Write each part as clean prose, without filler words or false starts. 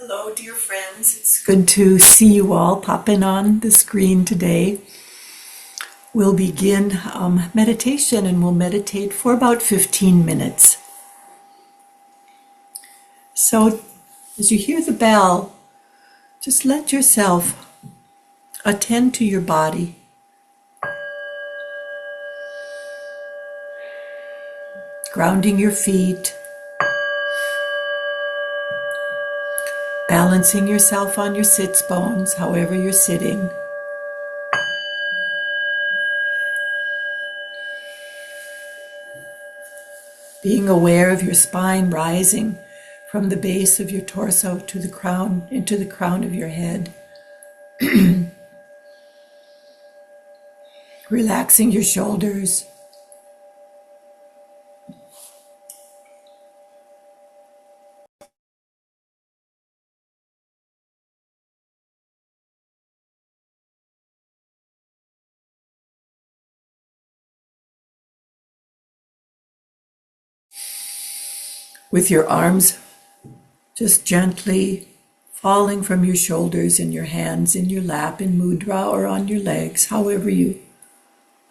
Hello, dear friends. It's good to see you all pop in on the screen today. We'll begin meditation and we'll meditate for about 15 minutes. So, as you hear the bell, just let yourself attend to your body. Grounding your feet, balancing yourself on your sits bones, however you're sitting. Being aware of your spine rising from the base of your torso to the crown, into the crown of your head. Relaxing your shoulders. With your arms just gently falling from your shoulders and your hands in your lap in mudra or on your legs, however you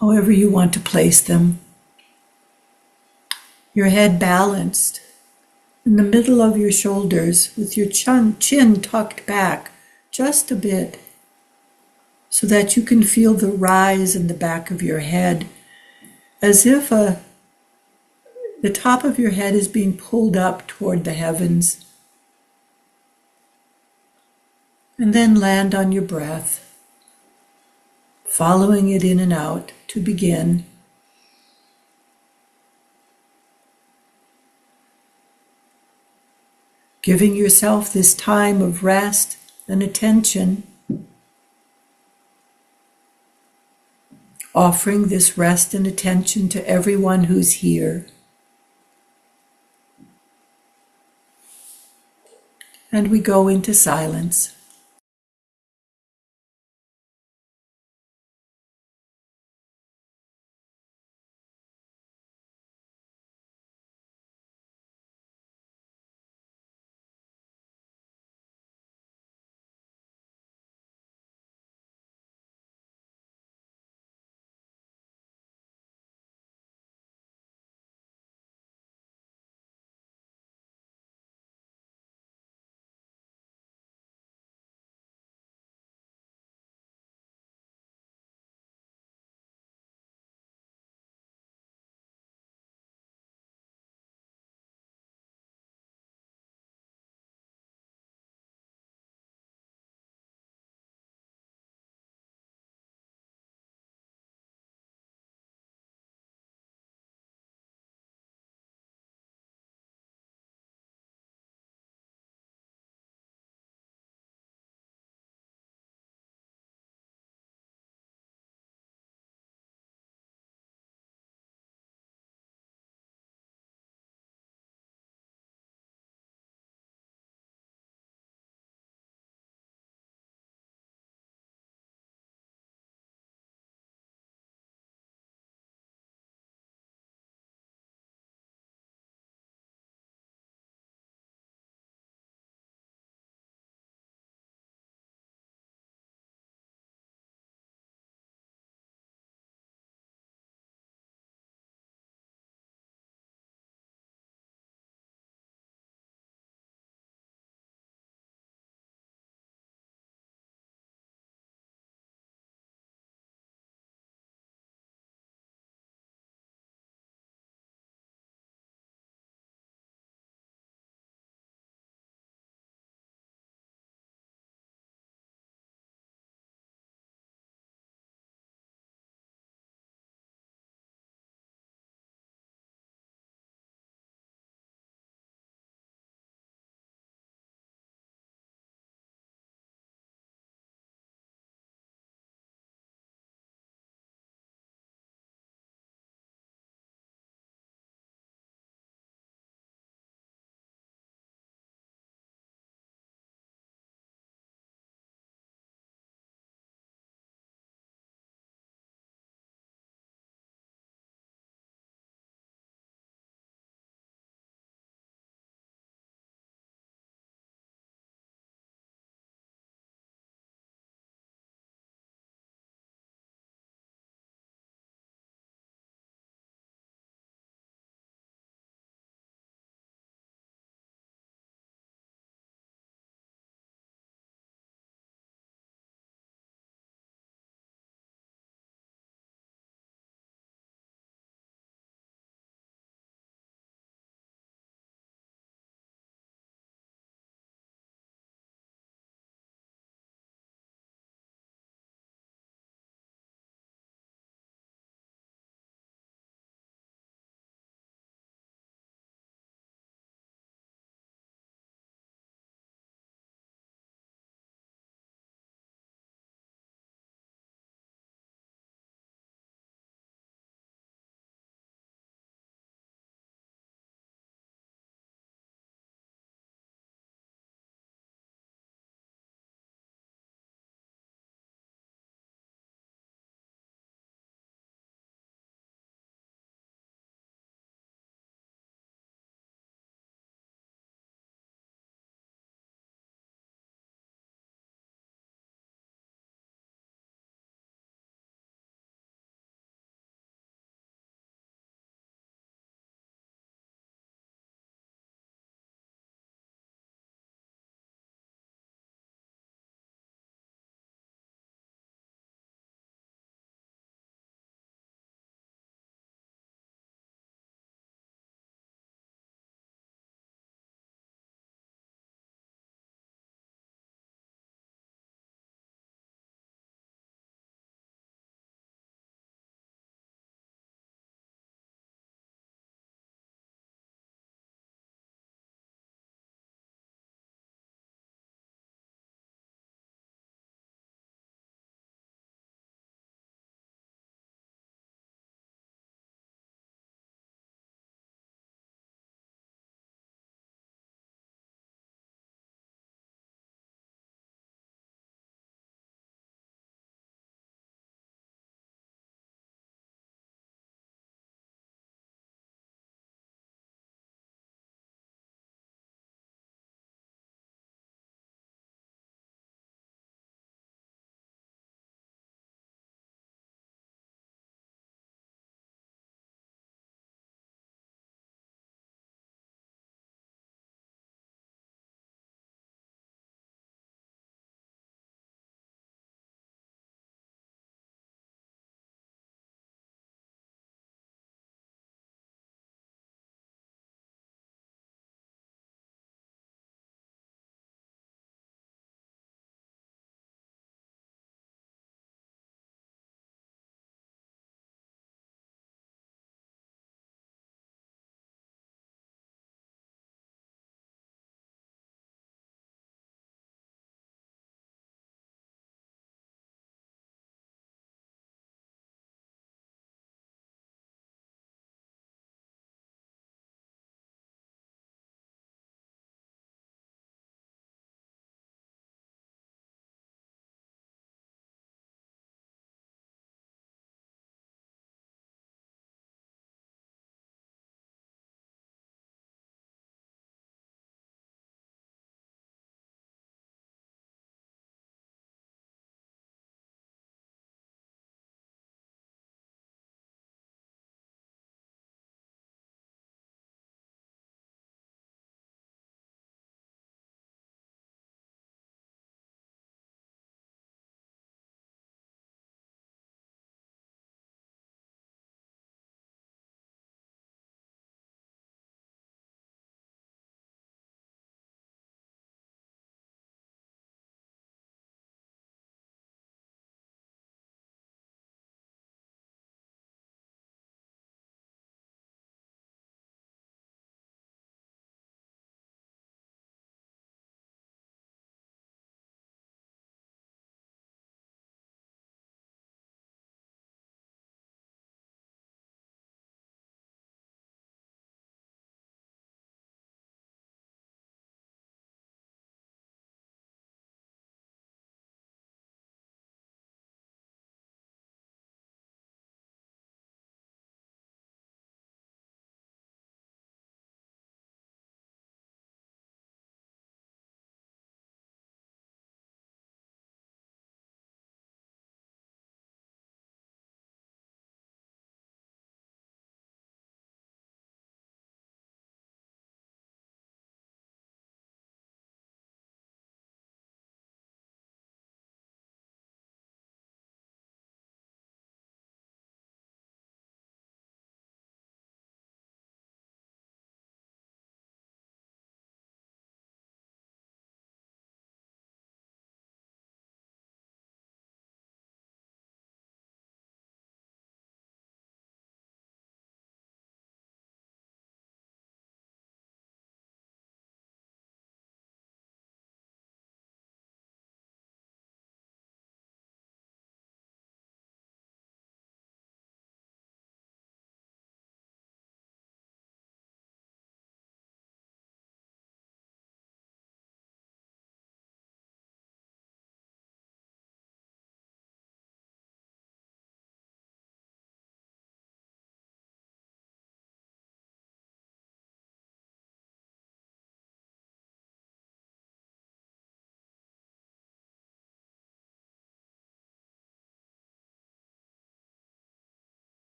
want to place them. Your head balanced in the middle of your shoulders with your chin tucked back just a bit so that you can feel the rise in the back of your head as if the top of your head is being pulled up toward the heavens. And then land on your breath, following it in and out to begin. Giving yourself this time of rest and attention, offering this rest and attention to everyone who's here. And we go into silence.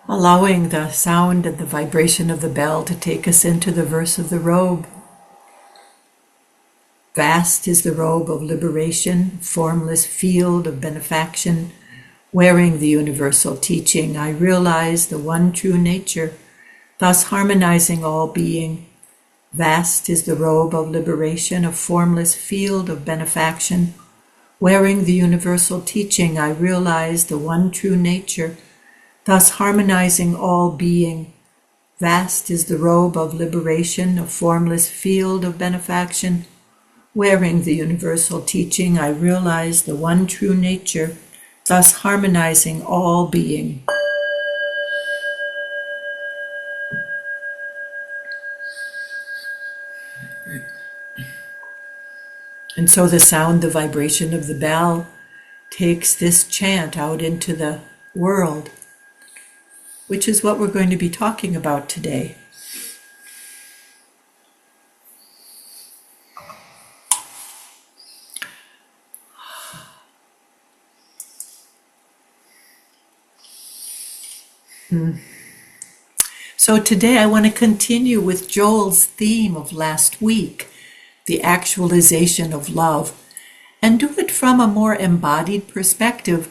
Allowing the sound and the vibration of the bell to take us into the verse of the robe. Vast is the robe of liberation, formless field of benefaction. Wearing the universal teaching, I realize the one true nature, thus harmonizing all being. Vast is the robe of liberation, a formless field of benefaction. Wearing the universal teaching, I realize the one true nature, thus harmonizing all being. Vast is the robe of liberation, a formless field of benefaction. Wearing the universal teaching, I realize the one true nature, thus harmonizing all being. And so the sound, the vibration of the bell takes this chant out into the world, which is what we're going to be talking about today. So today I want to continue with Joel's theme of last week, the actualization of love, and do it from a more embodied perspective,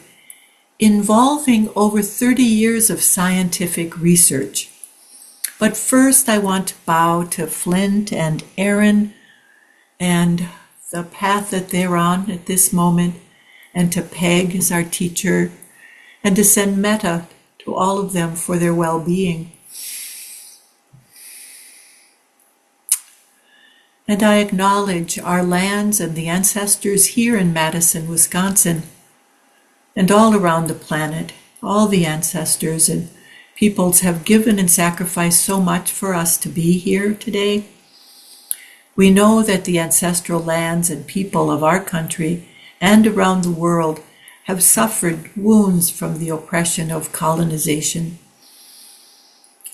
involving over 30 years of scientific research. But first I want to bow to Flint and Aaron and the path that they're on at this moment, and to Peg as our teacher, and to send metta to all of them for their well-being. And I acknowledge our lands and the ancestors here in Madison, Wisconsin, and all around the planet. All the ancestors and peoples have given and sacrificed so much for us to be here today. We know that the ancestral lands and people of our country and around the world have suffered wounds from the oppression of colonization.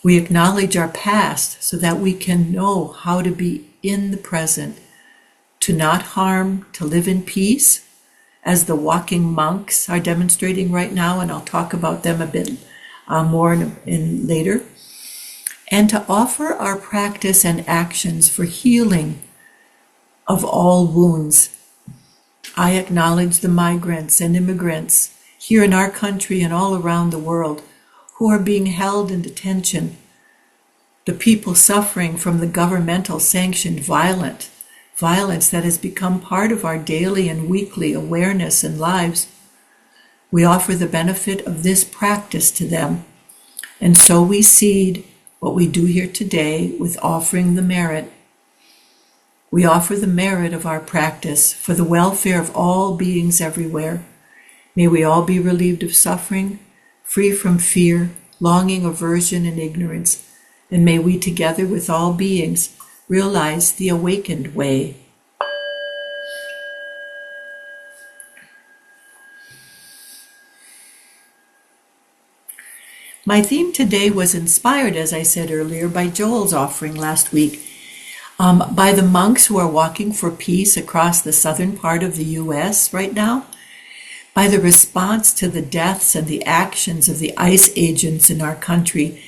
We acknowledge our past so that we can know how to be in the present, to not harm, to live in peace, as the walking monks are demonstrating right now, and I'll talk about them a bit more in later, and to offer our practice and actions for healing of all wounds. I acknowledge the migrants and immigrants here in our country and all around the world who are being held in detention, the people suffering from the governmental sanctioned violence that has become part of our daily and weekly awareness and lives. We offer the benefit of this practice to them, and so we seed what we do here today with offering the merit. We offer the merit of our practice for the welfare of all beings everywhere. May we all be relieved of suffering, free from fear, longing, aversion, and ignorance, and may we together with all beings realize the awakened way. My theme today was inspired, as I said earlier, by Joel's offering last week, by the monks who are walking for peace across the southern part of the U.S. right now, by the response to the deaths and the actions of the ICE agents in our country,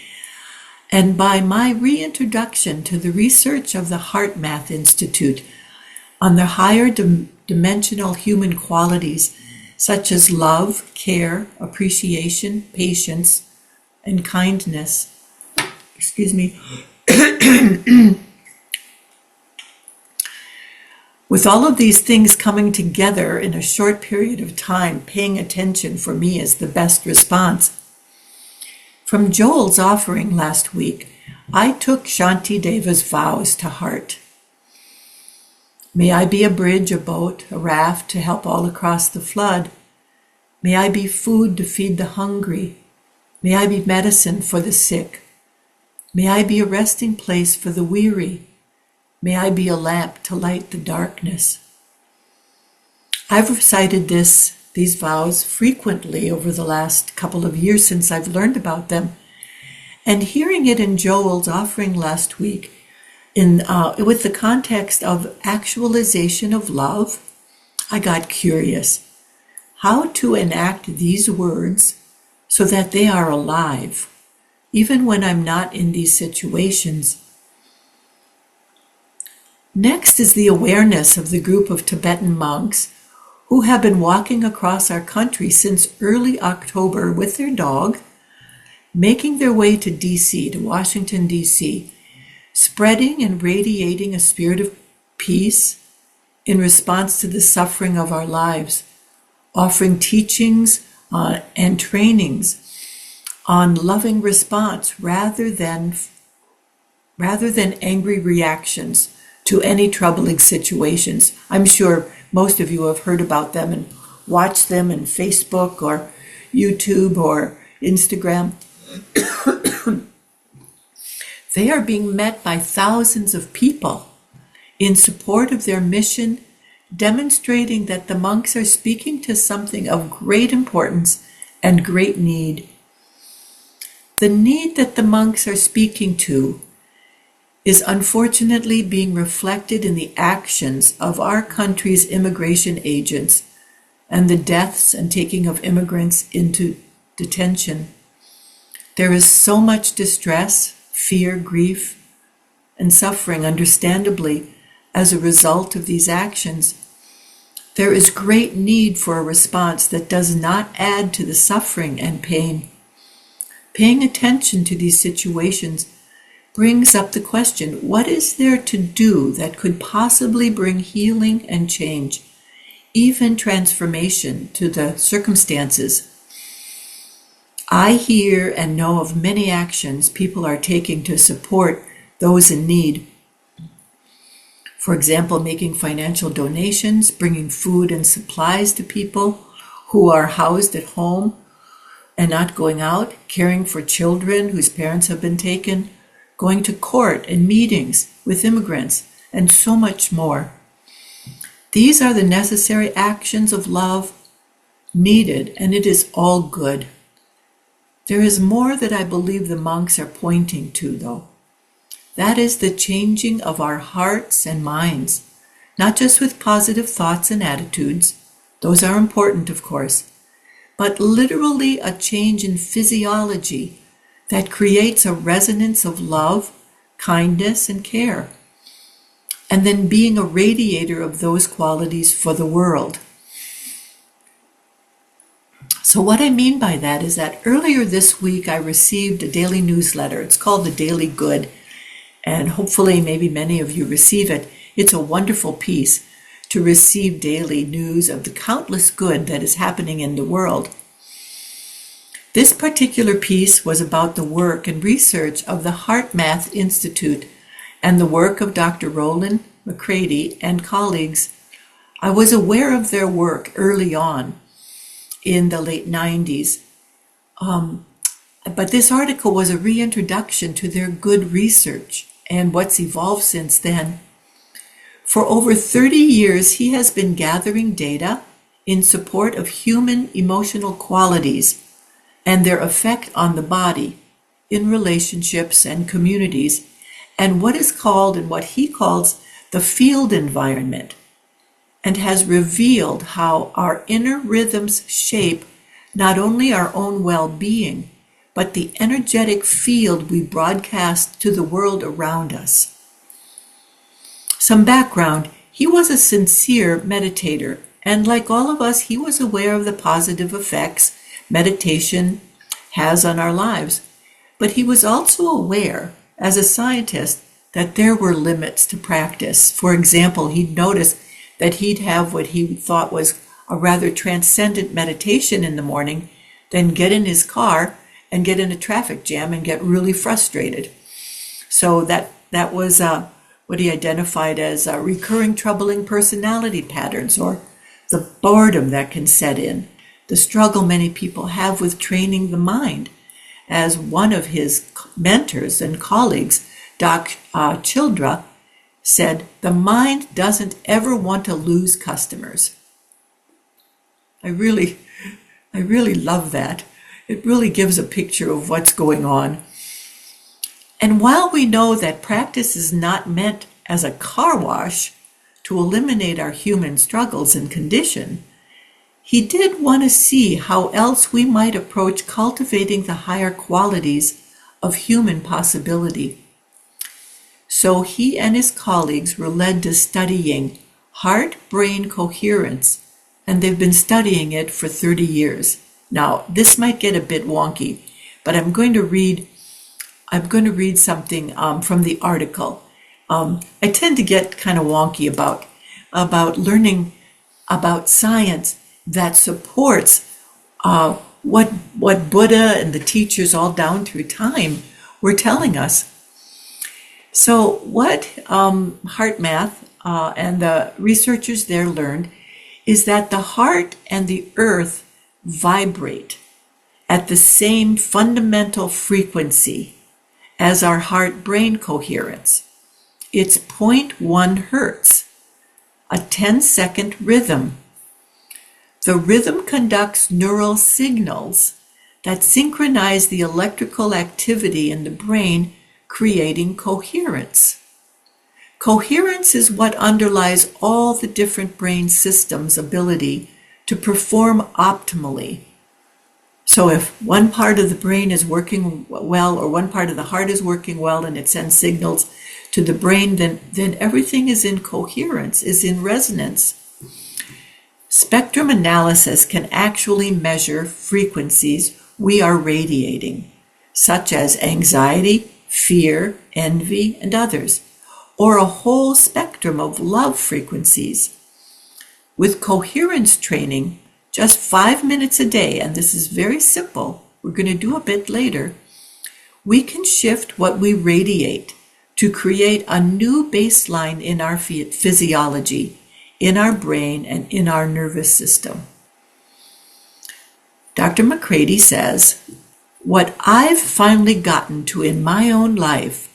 and by my reintroduction to the research of the Heart Math Institute on the higher dimensional human qualities such as love, care, appreciation, patience, and kindness. With all of these things coming together in a short period of time, paying attention for me is the best response. From Joel's offering last week, I took Shanti Deva's vows to heart. May I be a bridge, a boat, a raft to help all across the flood. May I be food to feed the hungry. May I be medicine for the sick. May I be a resting place for the weary. May I be a lamp to light the darkness. I've recited these vows frequently over the last couple of years since I've learned about them. And hearing it in Joel's offering last week, with the context of actualization of love, I got curious how to enact these words so that they are alive, even when I'm not in these situations. Next is the awareness of the group of Tibetan monks who have been walking across our country since early October with their dog, making their way to D.C., to Washington, D.C., spreading and radiating a spirit of peace in response to the suffering of our lives, offering teachings and trainings on loving response rather than angry reactions to any troubling situations. I'm sure most of you have heard about them and watched them in Facebook or YouTube or Instagram. They are being met by thousands of people in support of their mission, demonstrating that the monks are speaking to something of great importance and great need. The need that the monks are speaking to is unfortunately being reflected in the actions of our country's immigration agents and the deaths and taking of immigrants into detention. There is so much distress, fear, grief, and suffering, understandably, as a result of these actions. There is great need for a response that does not add to the suffering and pain. Paying attention to these situations brings up the question, what is there to do that could possibly bring healing and change, even transformation to the circumstances? I hear and know of many actions people are taking to support those in need. For example, making financial donations, bringing food and supplies to people who are housed at home and not going out, caring for children whose parents have been taken, going to court and meetings with immigrants, and so much more. These are the necessary actions of love needed, and it is all good. There is more that I believe the monks are pointing to, though. That is the changing of our hearts and minds, not just with positive thoughts and attitudes. Those are important, of course, but literally a change in physiology that creates a resonance of love, kindness, and care, and then being a radiator of those qualities for the world. So what I mean by that is that earlier this week I received a daily newsletter. It's called The Daily Good, and hopefully maybe many of you receive it. It's a wonderful piece to receive daily news of the countless good that is happening in the world. This particular piece was about the work and research of the HeartMath Institute and the work of Dr. Roland McCready and colleagues. I was aware of their work early on in the late 90s, but this article was a reintroduction to their good research and what's evolved since then. For over 30 years, he has been gathering data in support of human emotional qualities and their effect on the body in relationships and communities, and what is called and what he calls the field environment, and has revealed how our inner rhythms shape not only our own well-being, but the energetic field we broadcast to the world around us. Some background: he was a sincere meditator, and like all of us, he was aware of the positive effects meditation has on our lives. But he was also aware, as a scientist, that there were limits to practice. For example, he'd noticed that he'd have what he thought was a rather transcendent meditation in the morning, then get in his car and get in a traffic jam and get really frustrated. So that was what he identified as recurring troubling personality patterns, or the boredom that can set in, the struggle many people have with training the mind. As one of his mentors and colleagues, Doc Childra, said, the mind doesn't ever want to lose customers. I really love that. It really gives a picture of what's going on. And while we know that practice is not meant as a car wash to eliminate our human struggles and condition, he did want to see how else we might approach cultivating the higher qualities of human possibility. So he and his colleagues were led to studying heart-brain coherence, and they've been studying it for 30 years. Now, this might get a bit wonky, but I'm going to read something from the article. I tend to get kind of wonky about learning about science that supports what Buddha and the teachers all down through time were telling us. So what HeartMath and the researchers there learned is that the heart and the earth vibrate at the same fundamental frequency as our heart-brain coherence. It's 0.1 hertz, a 10-second rhythm. The rhythm conducts neural signals that synchronize the electrical activity in the brain, creating coherence. Coherence is what underlies all the different brain systems' ability to perform optimally. So if one part of the brain is working well, or one part of the heart is working well and it sends signals to the brain, then everything is in coherence, is in resonance. Spectrum analysis can actually measure frequencies we are radiating, such as anxiety, fear, envy, and others, or a whole spectrum of love frequencies. With coherence training, just 5 minutes a day, and this is very simple, we're going to do a bit later, we can shift what we radiate to create a new baseline in our physiology, in our brain, and in our nervous system. Dr. McCready says, "What I've finally gotten to in my own life,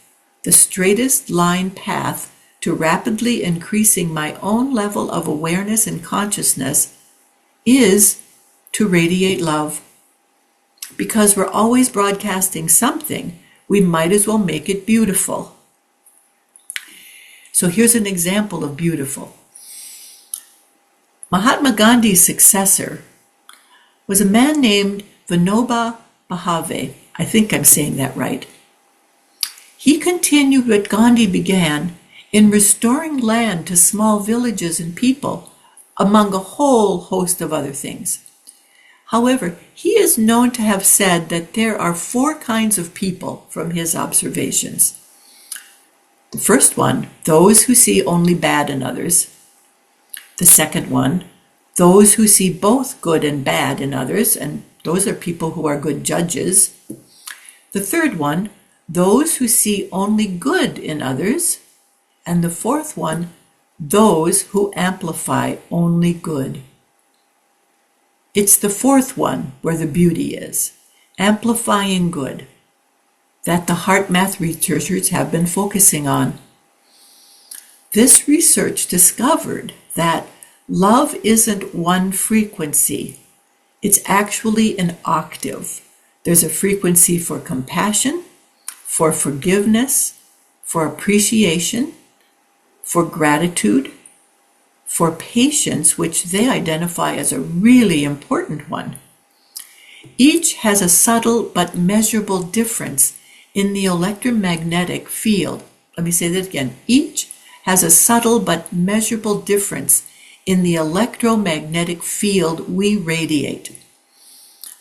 the straightest line path to rapidly increasing my own level of awareness and consciousness is to radiate love. Because we're always broadcasting something, we might as well make it beautiful." So here's an example of beautiful. Mahatma Gandhi's successor was a man named Vinoba Bhave. I think I'm saying that right. He continued what Gandhi began in restoring land to small villages and people, among a whole host of other things. However, he is known to have said that there are 4 kinds of people from his observations. The first one, those who see only bad in others. The second one, those who see both good and bad in others, and those are people who are good judges. The third one, those who see only good in others. And the fourth one, those who amplify only good. It's the fourth one where the beauty is, amplifying good, that the HeartMath researchers have been focusing on. This research discovered that love isn't one frequency. It's actually an octave. There's a frequency for compassion, for forgiveness, for appreciation, for gratitude, for patience, which they identify as a really important one. Each has a subtle but measurable difference in the electromagnetic field. Let me say that again. Each has a subtle but measurable difference in the electromagnetic field we radiate.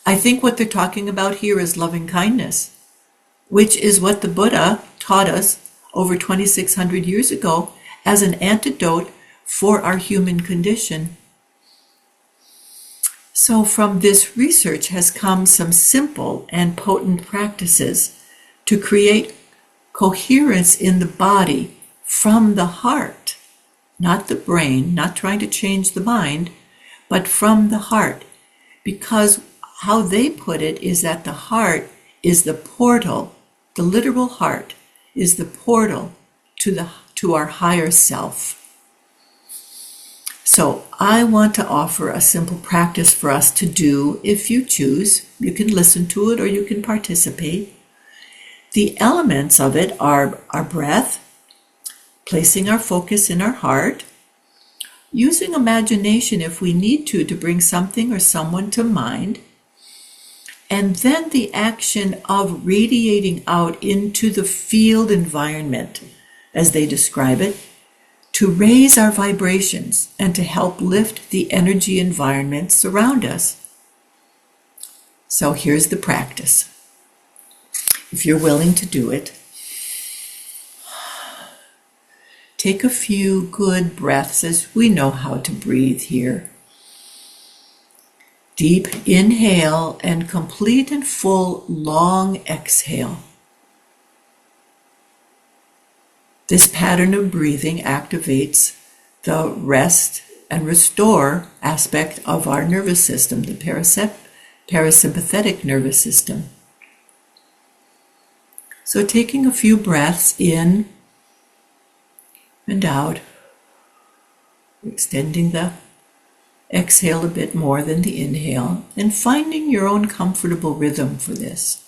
I think what they're talking about here is loving kindness, which is what the Buddha taught us over 2,600 years ago as an antidote for our human condition. So from this research has come some simple and potent practices to create coherence in the body from the heart, not the brain, not trying to change the mind, but from the heart. Because how they put it is that the heart is the portal, the literal heart is the portal to our higher self. So I want to offer a simple practice for us to do if you choose. You can listen to it or you can participate. The elements of it are our breath, placing our focus in our heart, using imagination if we need to bring something or someone to mind, and then the action of radiating out into the field environment, as they describe it, to raise our vibrations and to help lift the energy environments around us. So here's the practice. If you're willing to do it, take a few good breaths as we know how to breathe here. Deep inhale and complete and full long exhale. This pattern of breathing activates the rest and restore aspect of our nervous system, the parasympathetic nervous system. So taking a few breaths in and out, extending the exhale a bit more than the inhale, and finding your own comfortable rhythm for this.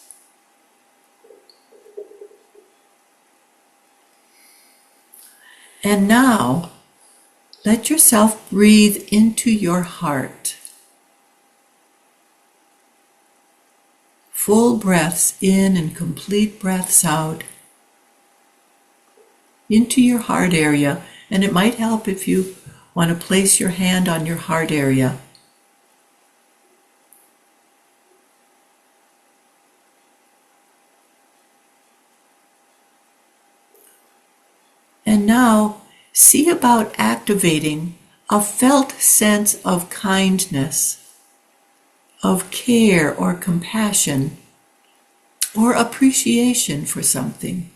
And now, let yourself breathe into your heart. Full breaths in and complete breaths out into your heart area. And it might help if you want to place your hand on your heart area. And now, see about activating a felt sense of kindness, of care or compassion, or appreciation for something.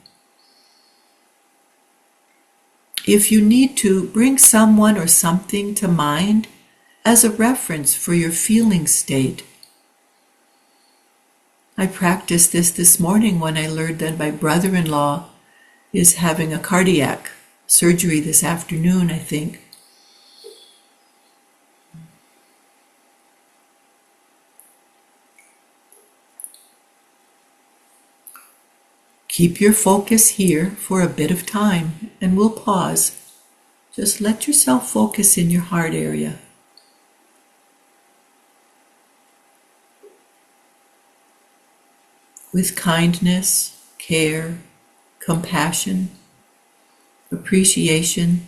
If you need to, bring someone or something to mind as a reference for your feeling state. I practiced this morning when I learned that my brother-in-law is having a cardiac surgery this afternoon, I think. Keep your focus here for a bit of time, and we'll pause. Just let yourself focus in your heart area. With kindness, care, compassion, appreciation.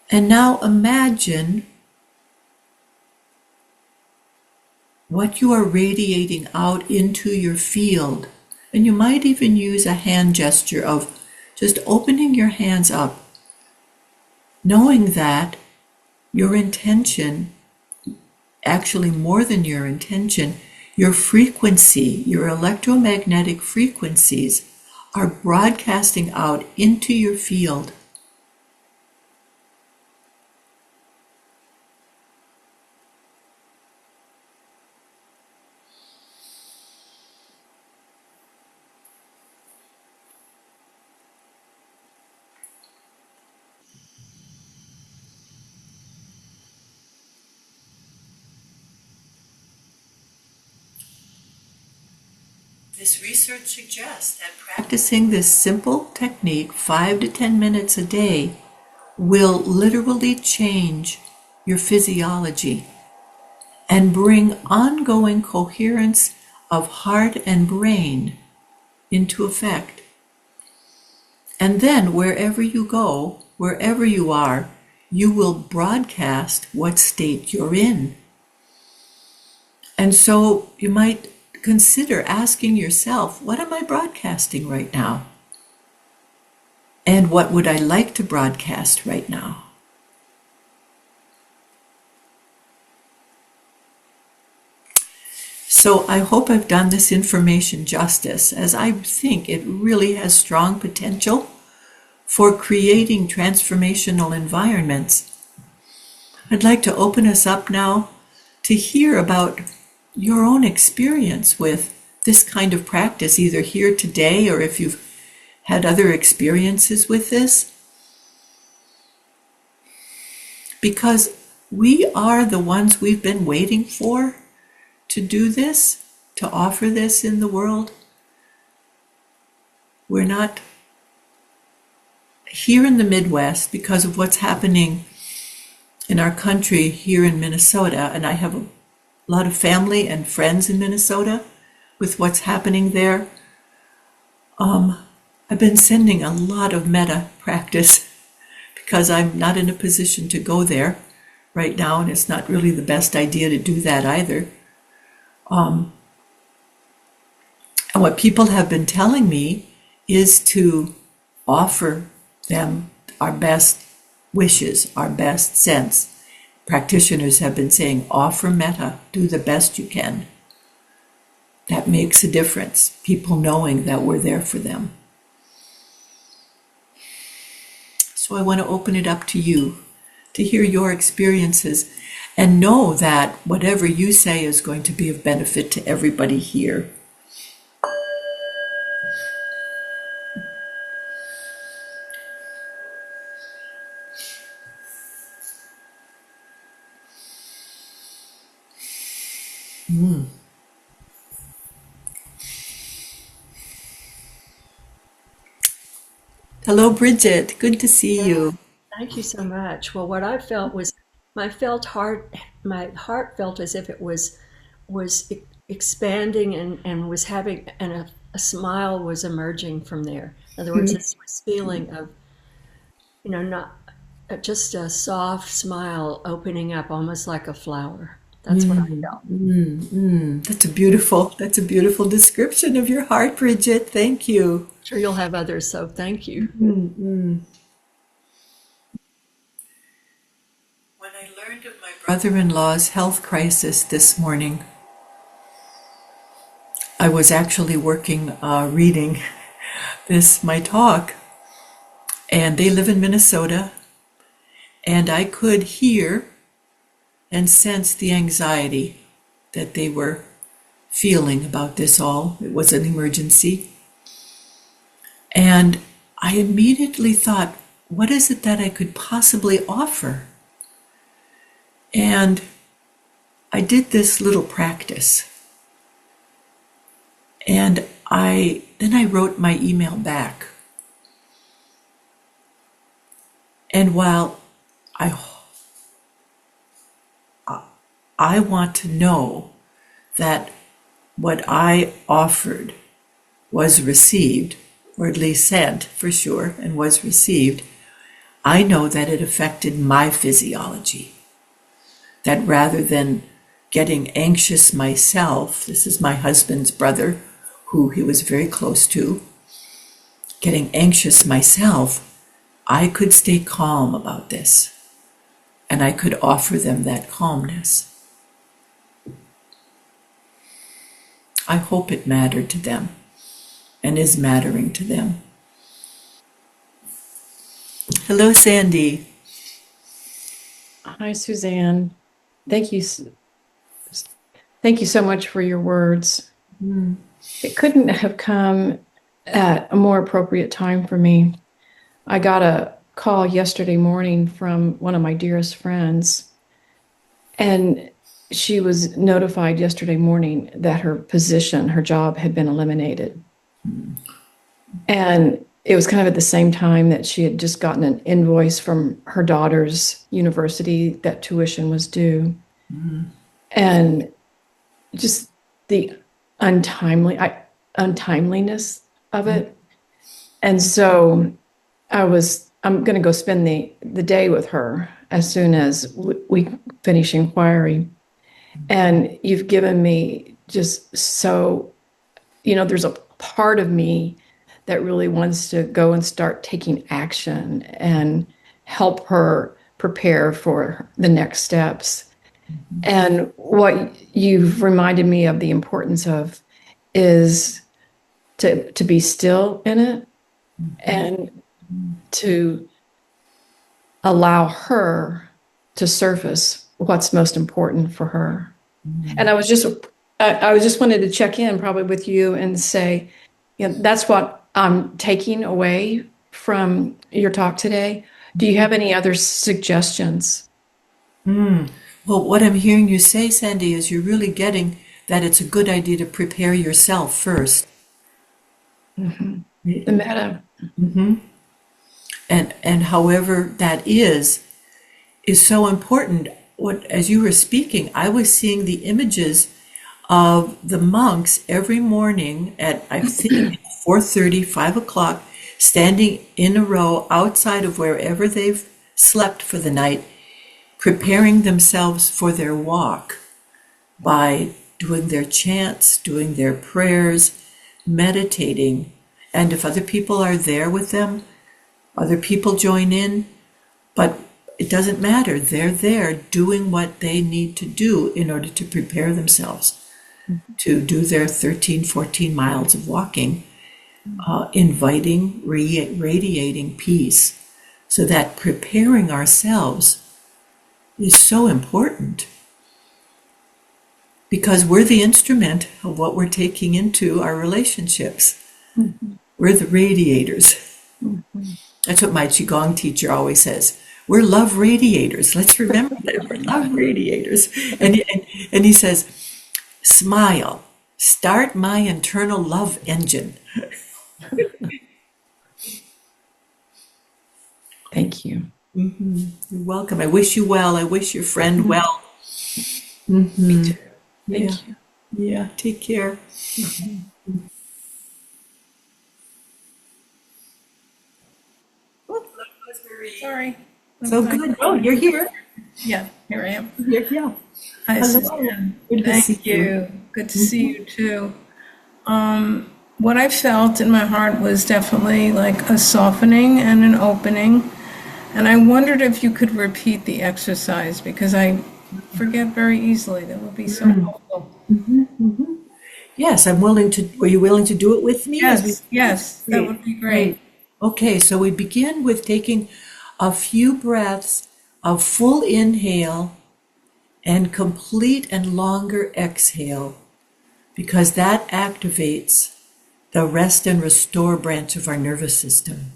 And now imagine what you are radiating out into your field. And you might even use a hand gesture of just opening your hands up, knowing that your intention, actually more than your intention, your frequency, your electromagnetic frequencies are broadcasting out into your field. This research suggests that practicing this simple technique 5 to 10 minutes a day will literally change your physiology and bring ongoing coherence of heart and brain into effect. And then wherever you go, wherever you are, you will broadcast what state you're in. And so you might consider asking yourself, what am I broadcasting right now? And what would I like to broadcast right now? So I hope I've done this information justice, as I think it really has strong potential for creating transformational environments. I'd like to open us up now to hear about your own experience with this kind of practice, either here today or if you've had other experiences with this, because we are the ones we've been waiting for to do this, to offer this in the world. We're not here in the Midwest because of what's happening in our country here in Minnesota, and I have a lot of family and friends in Minnesota with what's happening there. I've been sending a lot of metta practice because I'm not in a position to go there right now, and it's not really the best idea to do that either. And what people have been telling me is to offer them our best wishes, our best sense. Practitioners have been saying, offer metta, do the best you can. That makes a difference, people knowing that we're there for them. So I want to open it up to you to hear your experiences and know that whatever you say is going to be of benefit to everybody here. Hello, Bridget. Good to see Yeah, you. thank you so much. Well, what I felt was my heart felt as if it was expanding and was having and a smile was emerging from there. In other words, this feeling of, not just a soft smile opening up almost like a flower. That's what I felt. That's a beautiful description of your heart, Bridget. Thank you. I'm sure you'll have others, so thank you. When I learned of my brother-in-law's health crisis this morning, I was actually reading my talk, and they live in Minnesota, and I could hear and sense the anxiety that they were feeling about this all. It was an emergency. And I immediately thought, what is it that I could possibly offer? And I did this little practice. And I wrote my email back. And while I I want to know that what I offered was received, or at least sent for sure, and was received, I know that it affected my physiology. That rather than getting anxious myself, this is my husband's brother, who he was very close to, getting anxious myself, I could stay calm about this, and I could offer them that calmness. I hope it mattered to them and is mattering to them. Hello, Sandy. Hi, Suzanne. Thank you. Thank you so much for your words. It couldn't have come at a more appropriate time for me. I got a call yesterday morning from one of my dearest friends, and she was notified yesterday morning that her position, her job had been eliminated. And it was kind of at the same time that she had just gotten an invoice from her daughter's university that tuition was due. And just the untimeliness of it. And so I'm going to go spend the day with her as soon as we finish inquiry. And you've given me just so, there's a part of me that really wants to go and start taking action and help her prepare for the next steps. And what you've reminded me of the importance of is to be still in it and to allow her to surface what's most important for her. And I was just I was just wanted to check in probably with you and say, that's what I'm taking away from your talk today. Do you have any other suggestions? Well, what I'm hearing you say, Sandy, is you're really getting that it's a good idea to prepare yourself first. The meta. And however that is so important. What, as you were speaking, I was seeing the images of the monks every morning at, I think, 4:30, 5 o'clock, standing in a row outside of wherever they've slept for the night, preparing themselves for their walk by doing their chants, doing their prayers, meditating. And if other people are there with them, other people join in, but it doesn't matter. They're there doing what they need to do in order to prepare themselves to do their 13, 14 miles of walking, inviting, radiating peace. So that preparing ourselves is so important because we're the instrument of what we're taking into our relationships. We're the radiators. That's what my Qigong teacher always says. We're love radiators. Let's remember that. We're love radiators. And he says, smile. Start my internal love engine. Thank you. You're welcome. I wish you well. I wish your friend well. Me too. Yeah. Thank you. Yeah. Take care. Sorry. So good. Oh, you're here. Yeah, here I am. Yeah. Hi, Hello. Suzanne. Good to see Thank you. Good to see you too. What I felt in my heart was definitely like a softening and an opening. And I wondered if you could repeat the exercise because I forget very easily. That would be so helpful. Yes, I'm willing to. Were you willing to do it with me? Yes, that would be great. Okay, so we begin with taking a few breaths of full inhale and complete and longer exhale, because that activates the rest and restore branch of our nervous system.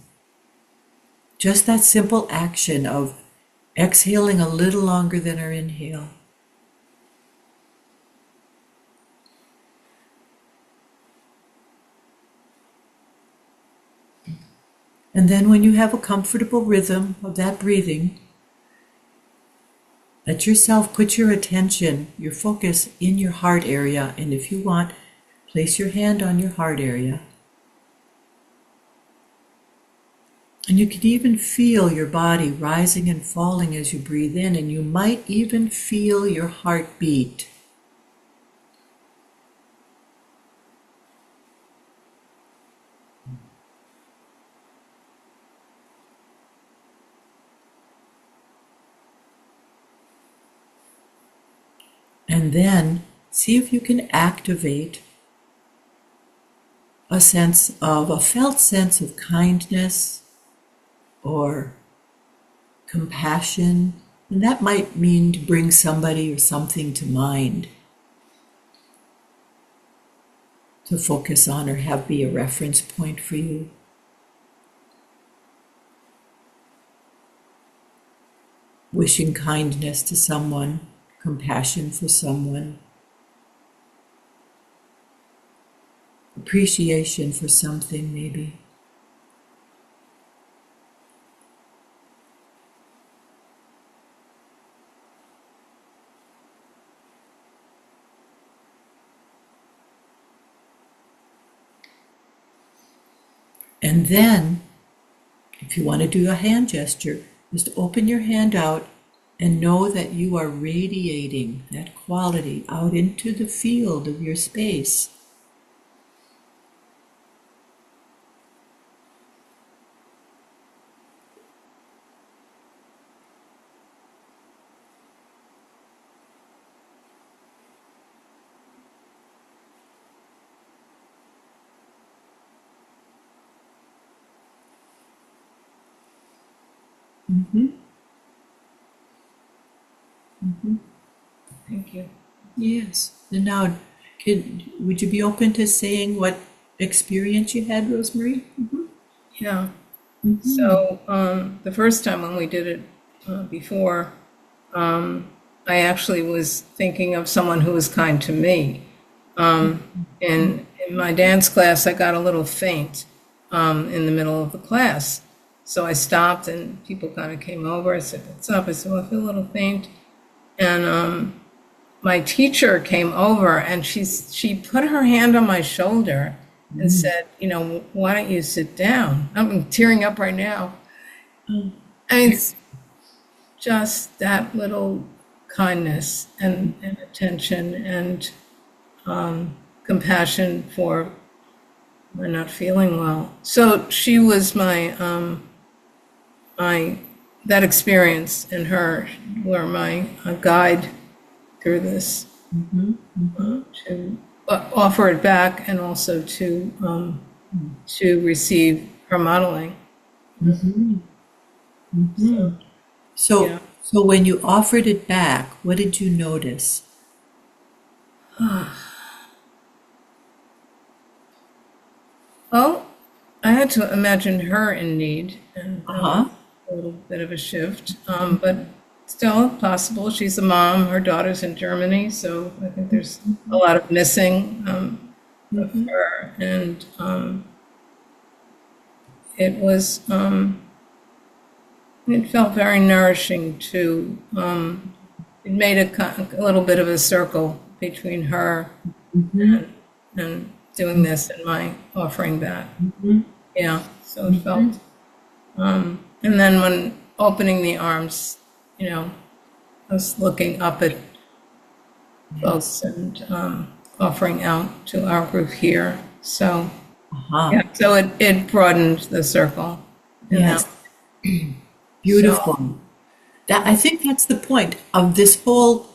Just that simple action of exhaling a little longer than our inhale. And then when you have a comfortable rhythm of that breathing, let yourself put your attention, your focus in your heart area. And if you want, place your hand on your heart area. And you can even feel your body rising and falling as you breathe in, and you might even feel your heart beat. And then see if you can activate a felt sense of kindness or compassion. And that might mean to bring somebody or something to mind to focus on or have be a reference point for you. Wishing kindness to someone, compassion for someone, appreciation for something maybe. And then, if you want to do a hand gesture, just open your hand out and know that you are radiating that quality out into the field of your space. Thank you. Yes. And now Would you be open to saying what experience you had, Rosemary? Yeah. So the first time when we did it before, I actually was thinking of someone who was kind to me. In my dance class, I got a little faint in the middle of the class. So I stopped and people kind of came over. I said, "What's up?" I said, "Well, I feel a little faint." And my teacher came over and she put her hand on my shoulder and said, "Why don't you sit down?" I'm tearing up right now. And it's just that little kindness and attention and compassion for my not feeling well. So she was that experience and her were my guide through this, to offer it back and also to receive her modeling. So, Yeah. so when you offered it back, what did you notice? Well, I had to imagine her in need and Uh-huh. a little bit of a shift, but still possible. She's a mom. Her daughter's in Germany, so I think there's a lot of missing of her, and it was. It felt very nourishing to. It made a little bit of a circle between her and doing this and my offering back. Yeah, so it felt. And then when opening the arms, I was looking up at folks and offering out to our group here. So, yeah, so it broadened the circle. Yes. Beautiful. I think that's the point of this whole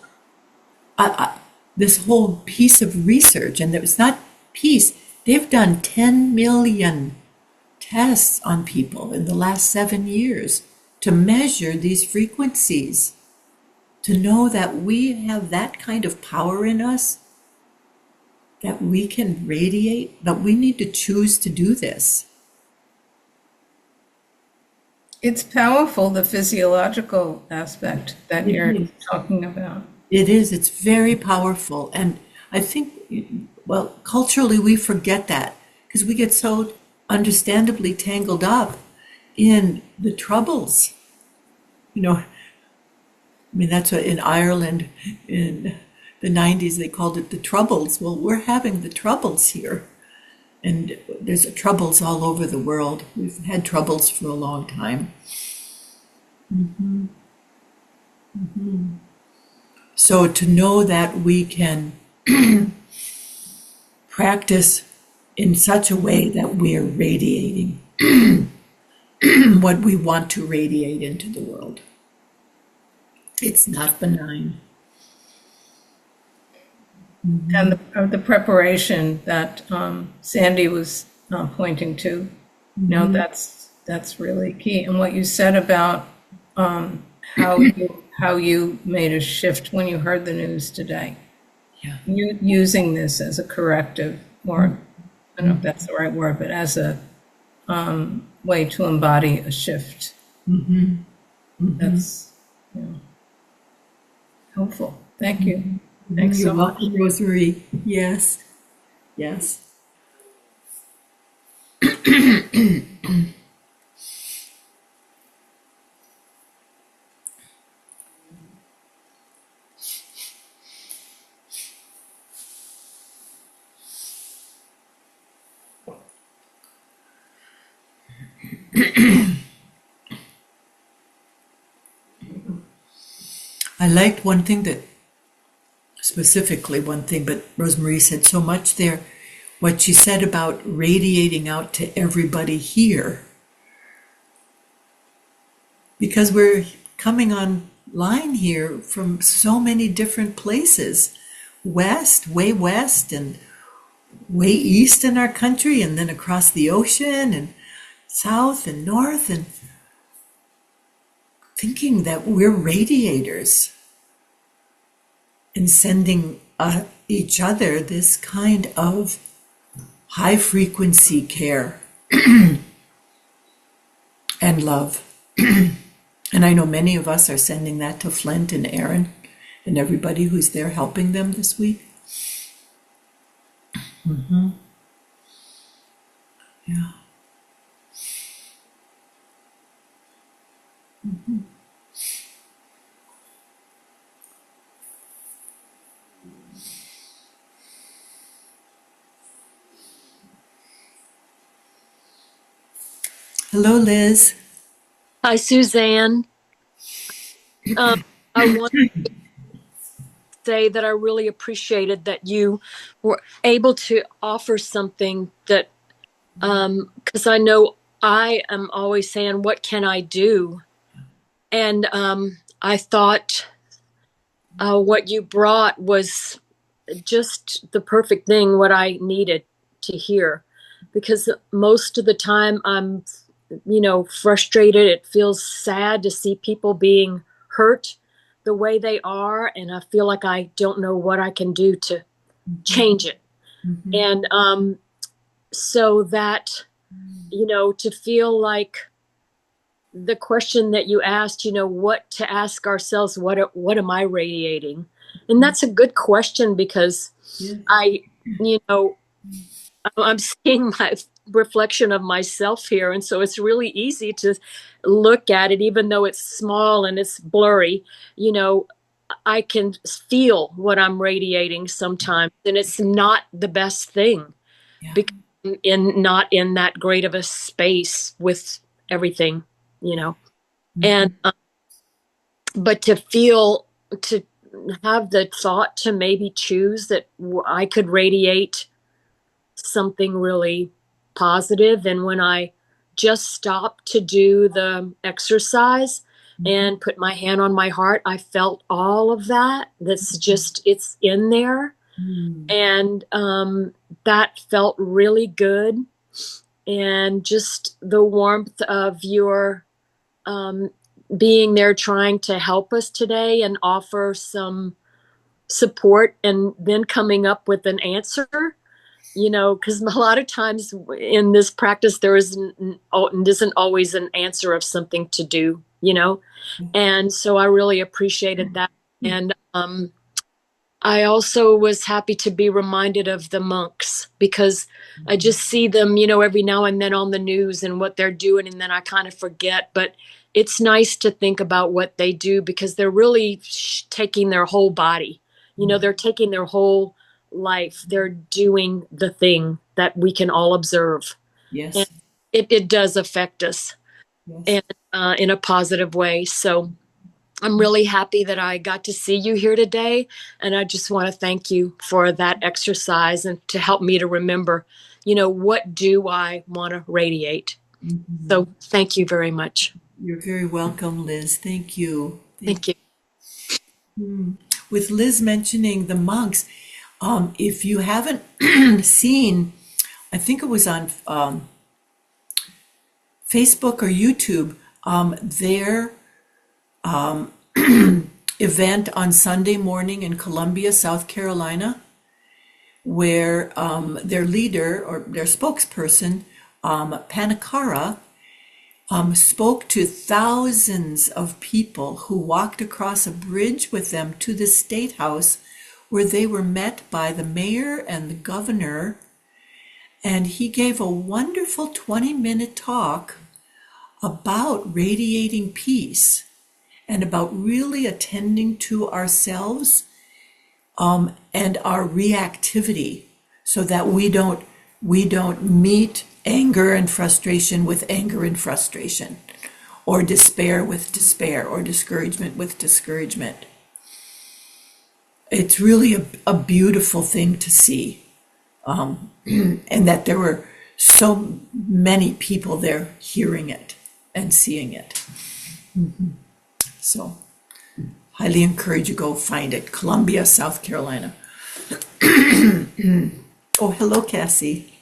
piece of research, and it's not piece. They've done 10 million tests on people in the last 7 years to measure these frequencies, to know that we have that kind of power in us, that we can radiate, but we need to choose to do this. It's powerful, the physiological aspect that you're talking about. It is. It's very powerful. And I think, well, culturally, we forget that because we get so understandably tangled up in the troubles. That's what in Ireland in the 90s, they called it the Troubles. Well, we're having the troubles here. And there's troubles all over the world. We've had troubles for a long time. So to know that we can practice in such a way that we're radiating what we want to radiate into the world. It's not benign. And the preparation that Sandy was pointing to, that's really key. And what you said about how you made a shift when you heard the news today. Yeah. You using this as a corrective, or I don't know if that's the right word, but as a way to embody a shift. That's helpful. Thank you. Thanks so You're much. welcome, Rosemary. Yes. Yes. I liked one thing specifically one thing, but Rosemary said so much there. What she said about radiating out to everybody here. Because we're coming online here from so many different places. Way west, and way east in our country, and then across the ocean, and south and north, and thinking that we're radiators and sending each other this kind of high frequency care and love. And I know many of us are sending that to Flint and Aaron and everybody who's there helping them this week. Yeah. Hello, Liz. Hi, Suzanne. I want to say that I really appreciated that you were able to offer something that, because I know I am always saying, what can I do? And I thought what you brought was just the perfect thing, what I needed to hear. Because most of the time I'm, frustrated. It feels sad to see people being hurt the way they are. And I feel like I don't know what I can do to change it. And so that, to feel like the question that you asked, what to ask ourselves, what am I radiating? And that's a good question because I, I'm seeing my reflection of myself here. And so it's really easy to look at it, even though it's small and it's blurry. I can feel what I'm radiating sometimes, and it's not the best thing because not in that great of a space with everything, and but to have the thought to maybe choose that I could radiate something really positive. And when I just stopped to do the exercise and put my hand on my heart, I felt all of that. It's in there. And that felt really good. And just the warmth of your being there trying to help us today and offer some support and then coming up with an answer, because a lot of times in this practice, there isn't always an answer of something to do, and so I really appreciated that. And I also was happy to be reminded of the monks because I just see them, every now and then on the news and what they're doing, and then I kind of forget. But it's nice to think about what they do because they're really taking their whole body. They're taking their whole life. They're doing the thing that we can all observe. Yes. And it does affect us Yes. and in a positive way. So I'm really happy that I got to see you here today. And I just want to thank you for that exercise and to help me to remember, what do I want to radiate? So thank you very much. You're very welcome, Liz. Thank you. Thank you. With Liz mentioning the monks, if you haven't seen, I think it was on Facebook or YouTube, their event on Sunday morning in Columbia, South Carolina, where their leader or their spokesperson, Panikara, spoke to thousands of people who walked across a bridge with them to the State House, where they were met by the mayor and the governor. And he gave a wonderful 20-minute talk about radiating peace and about really attending to ourselves and our reactivity so that we don't meet anger and frustration with anger and frustration, or despair with despair, or discouragement with discouragement. It's really a beautiful thing to see, and that there were so many people there hearing it and seeing it. So highly encourage you, go find it. Columbia, South Carolina. Oh, hello, Cassie.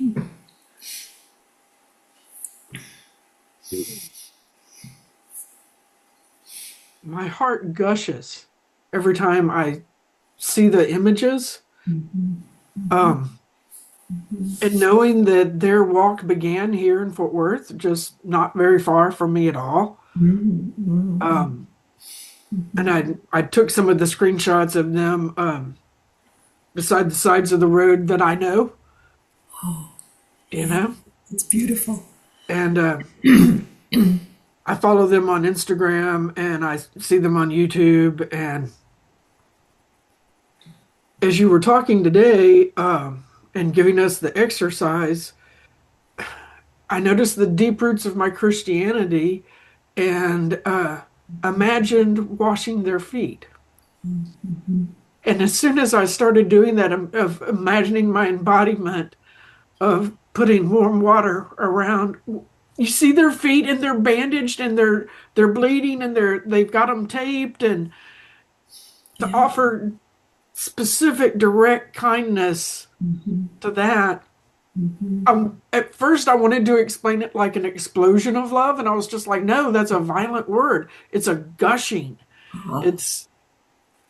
My heart gushes every time I see the images Um, and knowing that their walk began here in Fort Worth, just not very far from me at all. Um, and I took some of the screenshots of them beside the sides of the road that I know, you know, It's beautiful. and I follow them on Instagram and I see them on YouTube. And as you were talking today and giving us the exercise, I noticed the deep roots of my Christianity and imagined washing their feet. And as soon as I started doing that, of imagining my embodiment of putting warm water around, you see their feet and they're bandaged and they're bleeding and they've got them taped, and to offer specific direct kindness to that. At first I wanted to explain it like an explosion of love, and I was just like, no, that's a violent word. It's a gushing. It's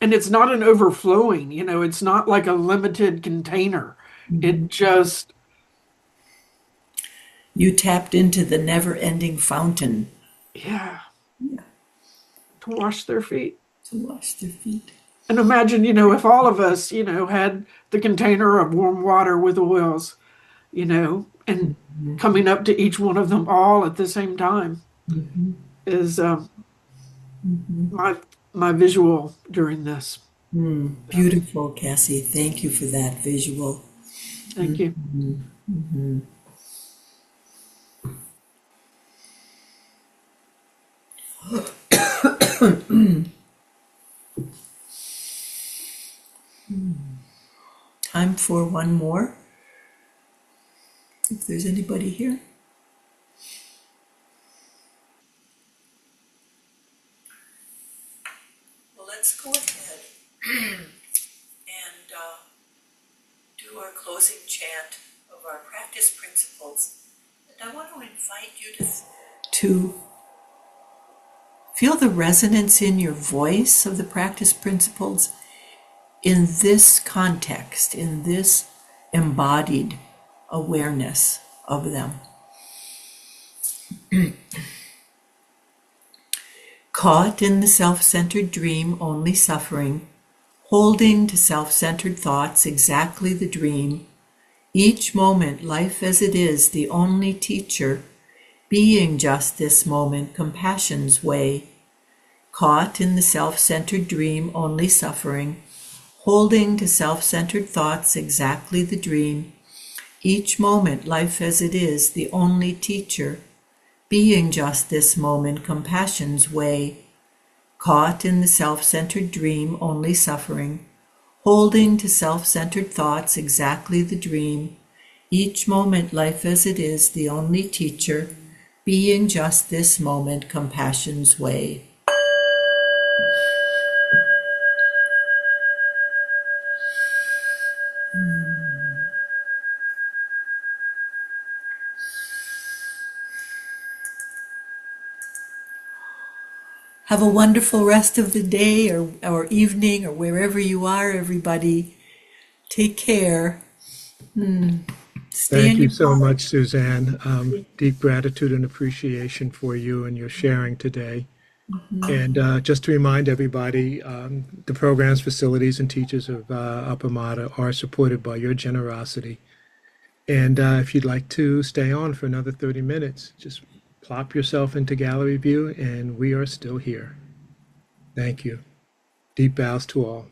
and it's not an overflowing, it's not like a limited container. It just, You tapped into the never-ending fountain yeah, to wash their feet. to wash their feet. And imagine, if all of us, had the container of warm water with oils, and coming up to each one of them all at the same time is my visual during this. Beautiful, Cassie. Thank you for that visual. Thank you. Time for one more. If there's anybody here. Well, let's go ahead and do our closing chant of our practice principles. And I want to invite you to feel the resonance in your voice of the practice principles in this context, in this embodied awareness of them. Caught in the self-centered dream, only suffering, holding to self-centered thoughts exactly the dream, each moment life as it is, the only teacher, being just this moment, compassion's way. Caught in the self-centered dream, only suffering, holding to self-centered thoughts exactly the dream, each moment life as it is, the only teacher, being just this moment, compassion's way. Caught in the self-centered dream, only suffering, holding to self-centered thoughts exactly the dream, each moment life as it is, the only teacher, being just this moment, compassion's way. Have a wonderful rest of the day or evening or wherever you are, everybody. Take care. Thank you so much, Suzanne. Deep gratitude and appreciation for you and your sharing today. And just to remind everybody, the programs, facilities, and teachers of Appamada are supported by your generosity. And if you'd like to stay on for another 30 minutes, just plop yourself into gallery view, and we are still here. Thank you. Deep bows to all.